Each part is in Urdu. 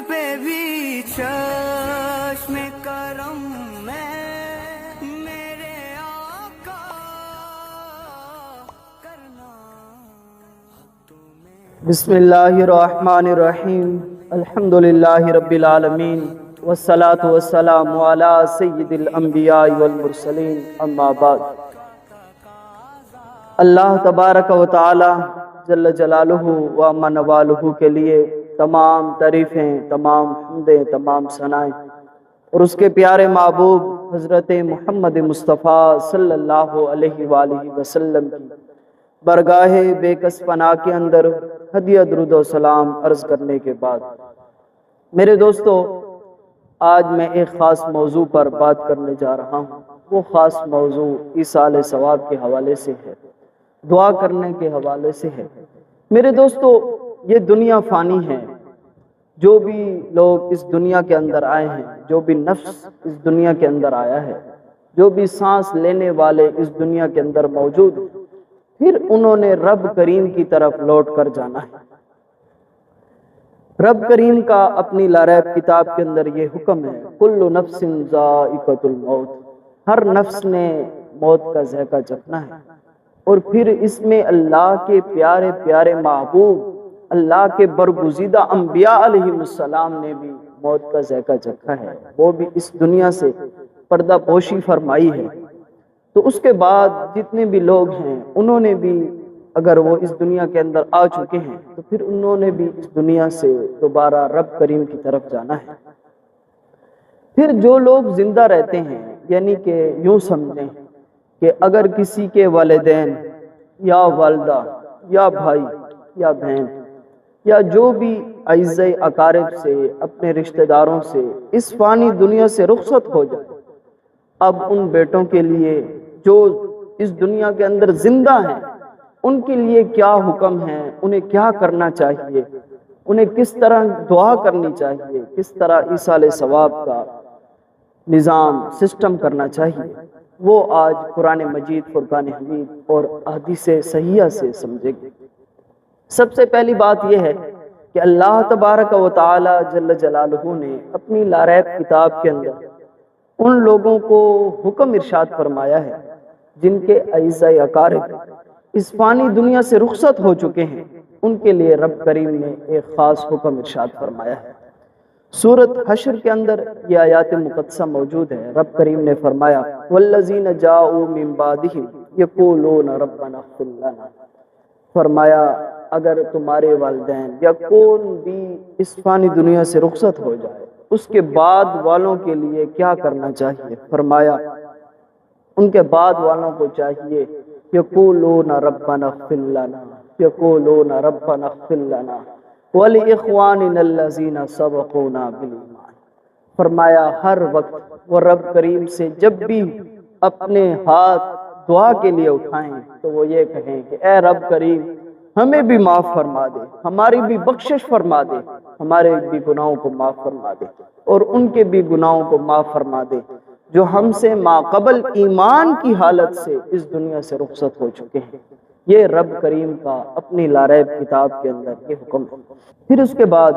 پہ بھی چشم کرم میں میرے آقا کرنا تمہیں۔ بسم اللہ الرحمن الرحیم، الحمد للہ رب العالمین، والصلاة والسلام علی سید الانبیاء والمرسلین، اما بعد۔ اللہ تبارک و تعالی جل جلالہ و عم نوالہ کے لیے تمام تعریفیں، تمام حمدیں، تمام ثنائیں، اور اس کے پیارے محبوب حضرت محمد مصطفیٰ صلی اللہ علیہ وآلہ وسلم کی برگاہ بے کس پناہ کے اندر ہدیہ درود و سلام عرض کرنے کے بعد، میرے دوستو، آج میں ایک خاص موضوع پر بات کرنے جا رہا ہوں۔ وہ خاص موضوع ایصال ثواب کے حوالے سے ہے، دعا کرنے کے حوالے سے ہے۔ میرے دوستو، یہ دنیا فانی ہے۔ جو بھی لوگ اس دنیا کے اندر آئے ہیں، جو بھی نفس اس دنیا کے اندر آیا ہے، جو بھی سانس لینے والے اس دنیا کے اندر موجود ہیں، پھر انہوں نے رب کریم کی طرف لوٹ کر جانا ہے۔ رب کریم کا اپنی لاریب کتاب کے اندر یہ حکم ہے، کل نفس ذائقۃ الموت، ہر نفس نے موت کا ذائقہ چکھنا ہے۔ اور پھر اس میں اللہ کے پیارے پیارے محبوب، اللہ کے برگزیدہ انبیاء علیہ السلام نے بھی موت کا ذائقہ چکھا ہے، وہ بھی اس دنیا سے پردہ پوشی فرمائی ہے۔ تو اس کے بعد جتنے بھی لوگ ہیں، انہوں نے بھی اگر وہ اس دنیا کے اندر آ چکے ہیں تو پھر انہوں نے بھی اس دنیا سے دوبارہ رب کریم کی طرف جانا ہے۔ پھر جو لوگ زندہ رہتے ہیں، یعنی کہ یوں سمجھیں کہ اگر کسی کے والدین یا والدہ یا بھائی یا بہن یا جو بھی اعزائے اقارب سے، اپنے رشتہ داروں سے اس فانی دنیا سے رخصت ہو جائے، اب ان بیٹوں کے لیے جو اس دنیا کے اندر زندہ ہیں، ان کے لیے کیا حکم ہے، انہیں کیا کرنا چاہیے، انہیں کس طرح دعا کرنی چاہیے، کس طرح ایصال ثواب کا نظام سسٹم کرنا چاہیے، وہ آج قرآن مجید، فرقان حمید اور احادیث صحیحہ سے سمجھیں گے۔ سب سے پہلی بات یہ ہے کہ اللہ تبارک و تعالی جل جلالہ نے اپنی لاریب کتاب کے اندر ان لوگوں کو حکم ارشاد فرمایا ہے جن کے اعزائے اقارب اس فانی دنیا سے رخصت ہو چکے ہیں، ان کے لیے رب کریم نے ایک خاص حکم ارشاد فرمایا ہے۔ سورۃ حشر کے اندر یہ آیات مقدسہ موجود ہے۔ رب کریم نے فرمایا، والذین جاؤوا من بعدہم یقولون ربنا اغفر لنا، فرمایا اگر تمہارے والدین یا کون بھی اس فانی دنیا سے رخصت ہو جائے، اس کے بعد والوں کے لیے کیا کرنا چاہیے؟ فرمایا ان کے بعد والوں کو چاہیے یقولون ربنا اغفر لنا، یقولون ربنا اغفر لنا وَلِإِخْوَانِنَا الَّذِينَ سَبَقُونَا بِالْإِيمَانِ، فرمایا ہر وقت وہ رب کریم سے جب بھی اپنے ہاتھ دعا کے لیے اٹھائیں تو وہ یہ کہیں کہ اے رب کریم ہمیں بھی معاف فرما دے، ہماری بھی بخشش فرما دے، ہمارے بھی گناہوں کو معاف فرما دے، اور ان کے بھی گناہوں کو معاف فرما دے جو ہم سے ماقبل ایمان کی حالت سے اس دنیا سے رخصت ہو چکے ہیں۔ یہ رب کریم کا اپنی لاریب کتاب کے اندر یہ حکم ہے۔ پھر اس کے بعد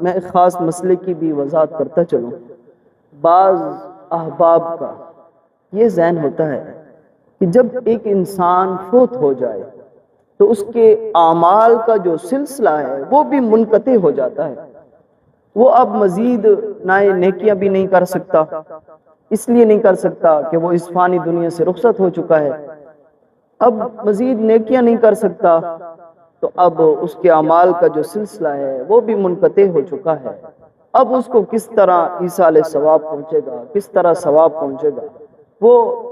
میں ایک خاص مسئلے کی بھی وضاحت کرتا چلوں۔ بعض احباب کا یہ ذہن ہوتا ہے کہ جب ایک انسان فوت ہو جائے تو اس کے اعمال کا جو سلسلہ ہے وہ بھی منقطع ہو جاتا ہے، وہ اب مزید نئے نیکیاں بھی نہیں کر سکتا، اس لیے نہیں کر سکتا کہ وہ اس فانی دنیا سے رخصت ہو چکا ہے، اب مزید نیکیاں نہیں کر سکتا، تو اب اس کے اعمال کا جو سلسلہ ہے وہ بھی منقطع ہو چکا ہے۔ اب اس کو کس طرح ایصال ثواب پہنچے گا، کس طرح ثواب پہنچے گا، وہ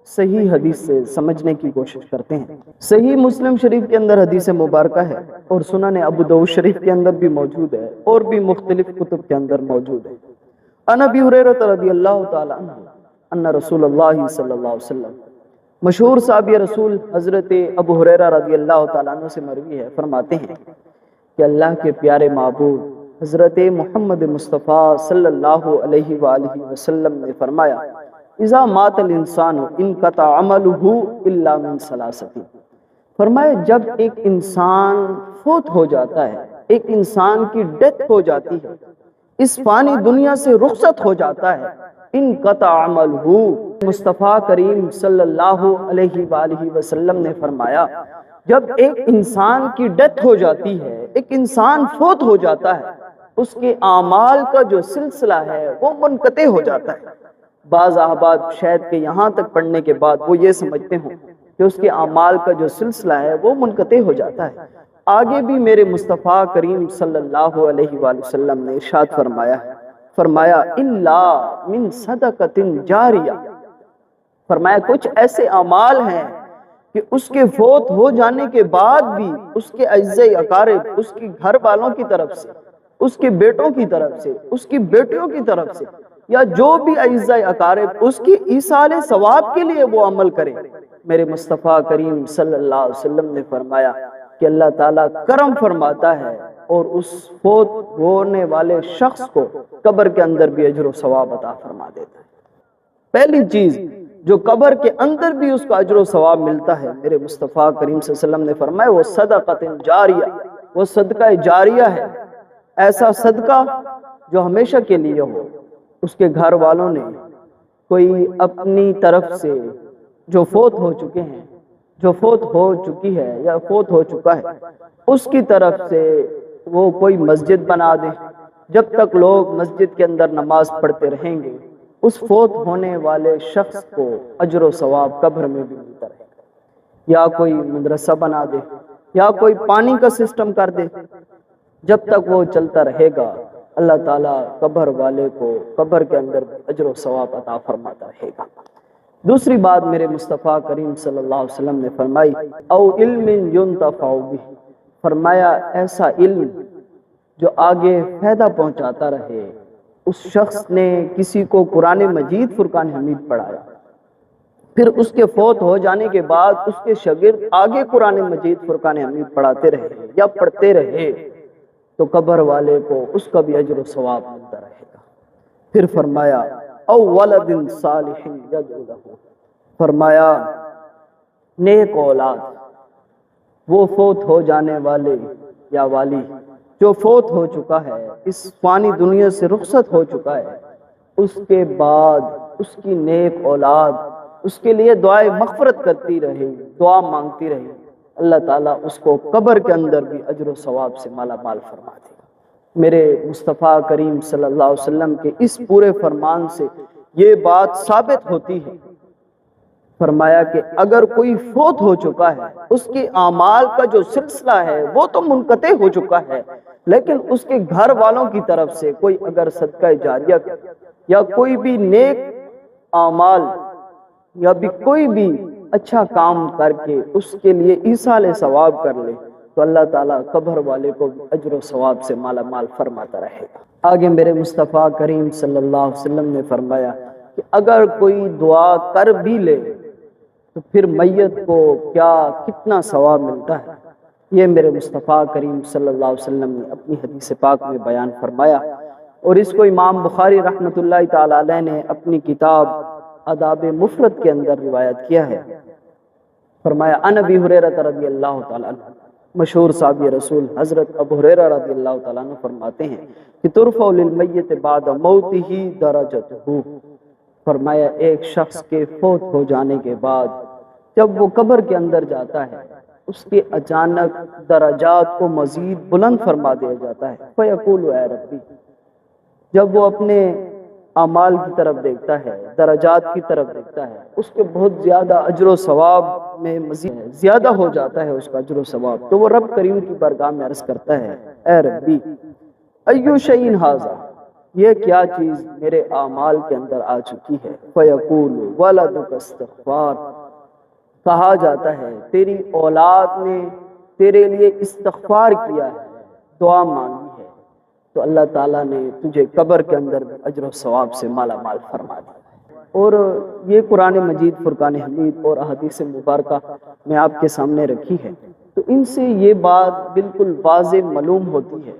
صحیح حدیث سے سمجھنے کی کوشش کرتے ہیں۔ صحیح مسلم شریف کے اندر حدیث مبارکہ ہے، اور سنن ابو داؤد شریف کے اندر بھی موجود ہے، اور بھی مختلف کتب کے اندر موجود ہے۔ عن ابی ہریرہ رضی اللہ تعالی عنہ ان رسول اللہ صلی اللہ علیہ وسلم، مشہور صحابی رسول حضرت ابو ہریرہ رضی اللہ تعالیٰ عنہ سے مروی ہے، فرماتے ہیں کہ اللہ کے پیارے محبوب حضرت محمد مصطفیٰ صلی اللہ علیہ وآلہ وسلم نے فرمایا، اذا مات الانسان انقطع عملہ الا من ثلاثۃ، فرمایا جب ایک انسان فوت ہو جاتا ہے، ایک انسان کی ڈیتھ ہو جاتی ہے، اس فانی دنیا سے رخصت ہو جاتا ہے، انقطع عملہ۔ مصطفیٰ کریم صلی اللہ علیہ وآلہ وسلم نے فرمایا جب ایک انسان کی ڈیتھ ہو جاتی ہے، ایک انسان فوت ہو جاتا ہے، اس کے اعمال کا جو سلسلہ ہے وہ منقطع ہو جاتا ہے۔ بعض احباب شاید کہ یہاں تک پڑھنے کے بعد وہ یہ سمجھتے ہوں کہ اس کے اعمال کا جو سلسلہ ہے وہ منقطع ہو جاتا ہے۔ آگے بھی میرے مصطفیٰ کریم صلی اللہ علیہ وآلہ وسلم نے ارشاد فرمایا الا من صدقۃ جاریہ، فرمایا کچھ ایسے اعمال ہیں کہ اس کے فوت ہو جانے کے بعد بھی اس کے اعزاء اقارب، اس کے گھر والوں کی طرف سے، اس کے بیٹوں کی طرف سے، اس کی بیٹیوں کی طرف سے، یا جو بھی اعزاء اقارب اس کی ایصال ثواب کے لیے وہ عمل کرے، میرے مصطفیٰ کریم صلی اللہ علیہ وسلم نے فرمایا کہ اللہ تعالیٰ کرم فرماتا ہے اور اس فوت ہونے والے شخص کو قبر کے اندر بھی اجر و ثواب عطا فرما دیتا ہے۔ پہلی چیز جو قبر کے اندر بھی اس کو اجر و ثواب ملتا ہے، میرے مصطفیٰ کریم صلی اللہ علیہ وسلم نے فرمایا وہ صدقۃ جاریہ، وہ صدقہ جاریہ ہے، ایسا صدقہ جو ہمیشہ کے لیے ہو۔ اس کے گھر والوں نے کوئی اپنی طرف سے جو فوت ہو چکے ہیں، جو فوت ہو چکی ہے یا فوت ہو چکا ہے، اس کی طرف سے وہ کوئی مسجد بنا دے، جب تک لوگ مسجد کے اندر نماز پڑھتے رہیں گے اس فوت ہونے والے شخص کو اجر و ثواب قبر میں بھی ملتا رہے گا، یا کوئی مدرسہ بنا دے یا کوئی پانی کا سسٹم کر دے، جب تک وہ چلتا رہے گا اللہ تعالیٰ قبر والے کو قبر کے اندر اجر و ثواب عطا فرماتا رہے گا۔ دوسری بات میرے مصطفیٰ کریم صلی اللہ علیہ وسلم نے فرمائی او علم ينتفع بہ، فرمایا ایسا علم جو آگے فائدہ پہنچاتا رہے۔ اس شخص نے کسی کو قرآن مجید فرقان حمید پڑھایا، پھر اس کے فوت ہو جانے کے بعد اس کے شاگرد آگے قرآن مجید فرقان حمید پڑھاتے رہے یا پڑھتے رہے تو قبر والے کو اس کا بھی اجر و ثواب ملتا رہے گا۔ پھر فرمایا او ولد صالح یدعو لہ، فرمایا نیک اولاد، وہ فوت ہو جانے والے یا والی جو فوت ہو چکا ہے، اس فانی دنیا سے رخصت ہو چکا ہے، اس کے بعد اس کی نیک اولاد اس کے لیے دعائے مغفرت کرتی رہے، دعا مانگتی رہے، اللہ تعالیٰ اس کو قبر کے اندر بھی اجر و ثواب سے مالا مال فرما دے گا۔ میرے مصطفیٰ کریم صلی اللہ علیہ وسلم کے اس پورے فرمان سے یہ بات ثابت ہوتی ہے، فرمایا کہ اگر کوئی فوت ہو چکا ہے اس کے اعمال کا جو سلسلہ ہے وہ تو منقطع ہو چکا ہے، لیکن اس کے گھر والوں کی طرف سے کوئی اگر صدقہ جاریہ یا کوئی بھی نیک اعمال یا بھی کوئی بھی اچھا کام کر کے اس کے لیے ایصال ثواب کر لے تو اللہ تعالیٰ قبر والے کو اجر و ثواب سے مالا مال فرماتا رہے گا۔ آگے میرے مصطفیٰ کریم صلی اللہ علیہ وسلم نے فرمایا کہ اگر کوئی دعا کر بھی لے تو پھر میت کو کیا کتنا ثواب ملتا ہے، یہ میرے مصطفیٰ کریم صلی اللہ علیہ وسلم نے اپنی حدیث پاک میں بیان فرمایا، اور اس کو امام بخاری رحمۃ اللہ تعالی علیہ نے اپنی کتاب آداب مفرد کے اندر روایت کیا ہے۔ فرمایا عن ابی ہریرہ رضی اللہ تعالی عنہ، مشہور صحابی رسول حضرت ابو ہریرہ رضی اللہ تعالیٰ عنہ فرماتے ہیں کہ ترفع للمیت بعد موتہ درجتہ، فرمایا ایک شخص کے فوت ہو جانے کے بعد جب وہ قبر کے اندر جاتا ہے اس کے اچانک درجات کو مزید بلند فرما دیا جاتا ہے۔ فیقول اے ربی، جب وہ اپنے اعمال کی طرف دیکھتا ہے، درجات کی طرف دیکھتا ہے، اس کے بہت زیادہ اجر و ثواب میں مزید زیادہ ہو جاتا ہے اس کا اجر و ثواب، تو وہ رب کریم کی بارگاہ میں عرض کرتا ہے اے ربی ایو شیء ھذا، یہ کیا چیز میرے اعمال کے اندر آ چکی ہے۔ فیقول ولدک استغفار، کہا جاتا ہے تیری اولاد نے تیرے لیے استغفار کیا ہے، دعا مانگی ہے، تو اللہ تعالیٰ نے تجھے قبر کے اندر اجر و ثواب سے مالا مال فرما دیا۔ اور یہ قرآن مجید فرقان حمید اور احادیث مبارکہ میں آپ کے سامنے رکھی ہے، تو ان سے یہ بات بالکل واضح معلوم ہوتی ہے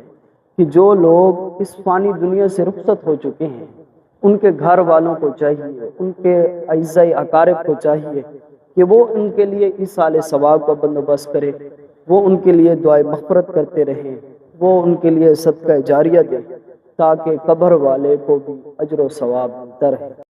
کہ جو لوگ اس فانی دنیا سے رخصت ہو چکے ہیں ان کے گھر والوں کو چاہیے، ان کے اعزاء اقارب کو چاہیے کہ وہ ان کے لیے ایصال ثواب کا بندوبست کرے، وہ ان کے لیے دعائے مغفرت کرتے رہیں، وہ ان کے لیے صدقہ جاریہ دے تاکہ قبر والے کو بھی اجر و ثواب ملتا رہے۔